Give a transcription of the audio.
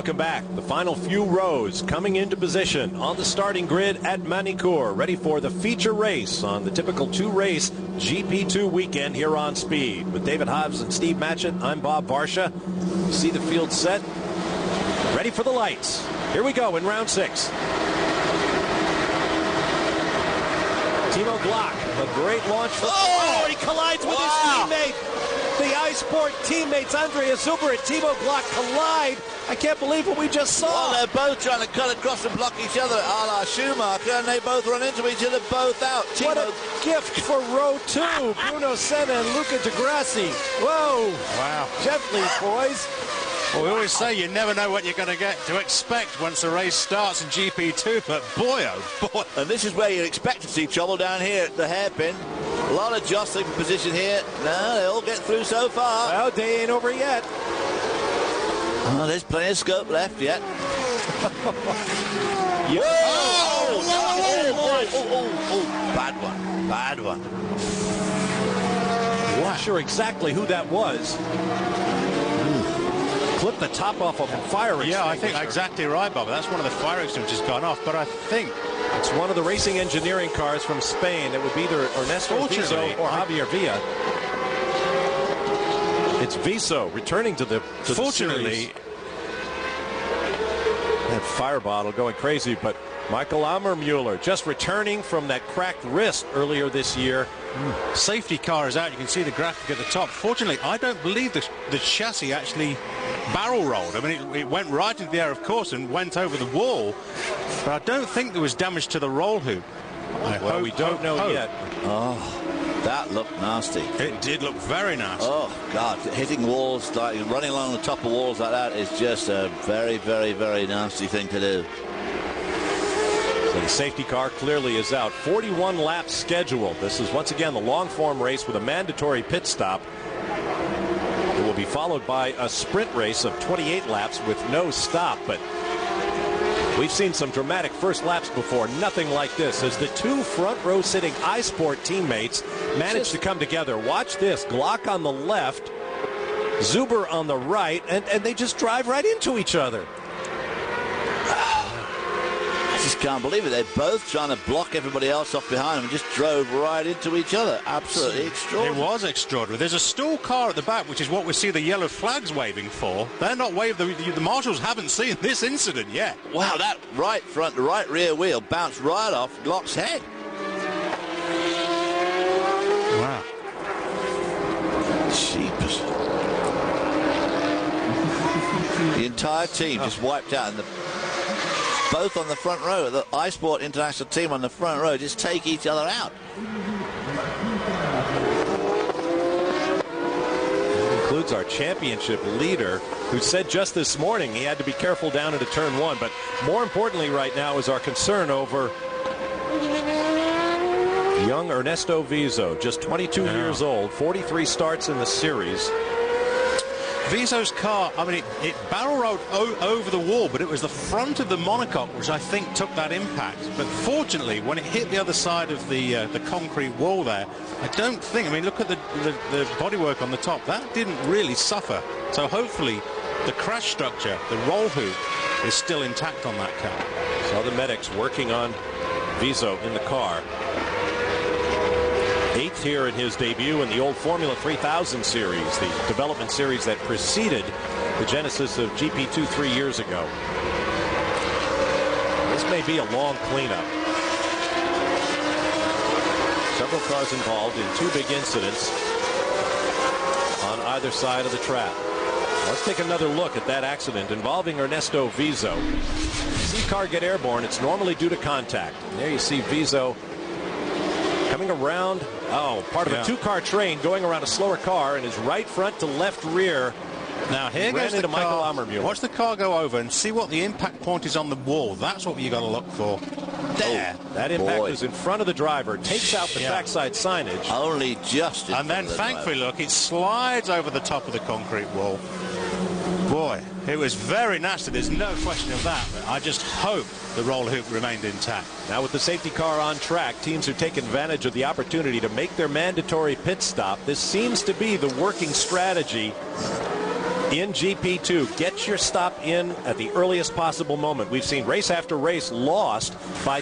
Welcome back. The final few rows coming into position on the starting grid at Manicourt, ready for the feature race on the typical two-race GP2 weekend here on Speed. With David Hobbs and Steve Matchett, I'm Bob Varsha. You see the field set, ready for the lights. Here we go in round 6. Timo Glock, a great launch. Oh, he collides with his teammate. The iSport teammates, Andreas Zuber and Timo Glock collide. I can't believe what we just saw. Well, they're both trying to cut across and block each other, a la Schumacher, and they both run into each other, both out. What a gift for row 2. Bruno Senna and Luca Di Grassi. Whoa. Wow. Gently, boys. Well, we always say you never know what you're going to expect once the race starts in GP2, but boy, oh boy. And this is where you expect to see trouble down here at the hairpin. A lot of jostling for position here. No, they all get through so far. Well, day ain't over yet. Oh, there's plenty of scope left yet. Yo! Bad one. Bad one. Not sure exactly who that was. Clip the top off of a fire extinguisher. Yeah, I think exactly right, Bob. That's one of the fire extinguishers gone off, but I think it's one of the racing engineering cars from Spain. It would be either Ernesto Viso or Javier Villa. It's Viso returning to the series. That fire bottle going crazy, but Michael Ammermuller just returning from that cracked wrist earlier this year. Safety car is out. You can see the graphic at the top. Fortunately, I don't believe the chassis actually barrel rolled. I mean, it went right into the air, of course, and went over the wall. But I don't think there was damage to the roll hoop. We don't know yet. Oh, that looked nasty. It did look very nasty. Oh, God. Hitting walls, like running along the top of walls like that is just a very, very, very nasty thing to do. So the safety car clearly is out. 41 laps scheduled. This is once again the long form race with a mandatory pit stop. It will be followed by a sprint race of 28 laps with no stop. But we've seen some dramatic first laps before. Nothing like this as the two front row sitting iSport teammates manage to come together. Watch this. Glock on the left, Zuber on the right, and they just drive right into each other. I just can't believe it. They're both trying to block everybody else off behind them and just drove right into each other. Absolutely extraordinary. It was extraordinary. There's a stall car at the back, which is what we see the yellow flags waving for. They're not waving. The marshals haven't seen this incident yet. Wow, that right front, the right rear wheel bounced right off Glock's head. Wow. Jeepers. The entire team just wiped out, and both on the front row, the iSport International team on the front row just take each other out. That includes our championship leader, who said just this morning he had to be careful down into turn 1. But more importantly right now is our concern over young Ernesto Viso, just 22 years old, 43 starts in the series. Viso's car, I mean, it barrel rolled over the wall, but it was the front of the monocoque which I think took that impact. But fortunately, when it hit the other side of the concrete wall there, I don't think, I mean, look at the bodywork on the top. That didn't really suffer. So hopefully the crash structure, the roll hoop, is still intact on that car. So the medics working on Viso in the car. 8th here in his debut in the old Formula 3000 series, the development series that preceded the genesis of GP2 3 years ago. This may be a long cleanup. Several cars involved in 2 big incidents on either side of the track. Let's take another look at that accident involving Ernesto Viso. See car get airborne, it's normally due to contact. And there you see Viso coming around, part of a 2-car train going around a slower car, and his right front to left rear. Now here goes into the car. Michael Ammermuller. Watch the car go over and see what the impact point is on the wall. That's what you got to look for. There. That impact is in front of the driver. Takes out the trackside signage. Only just in and then thankfully, look, it slides over the top of the concrete wall. Boy, it was very nasty. There's no question of that. But I just hope the roll hoop remained intact. Now with the safety car on track, teams are taking advantage of the opportunity to make their mandatory pit stop. This seems to be the working strategy in GP2. Get your stop in at the earliest possible moment. We've seen race after race lost by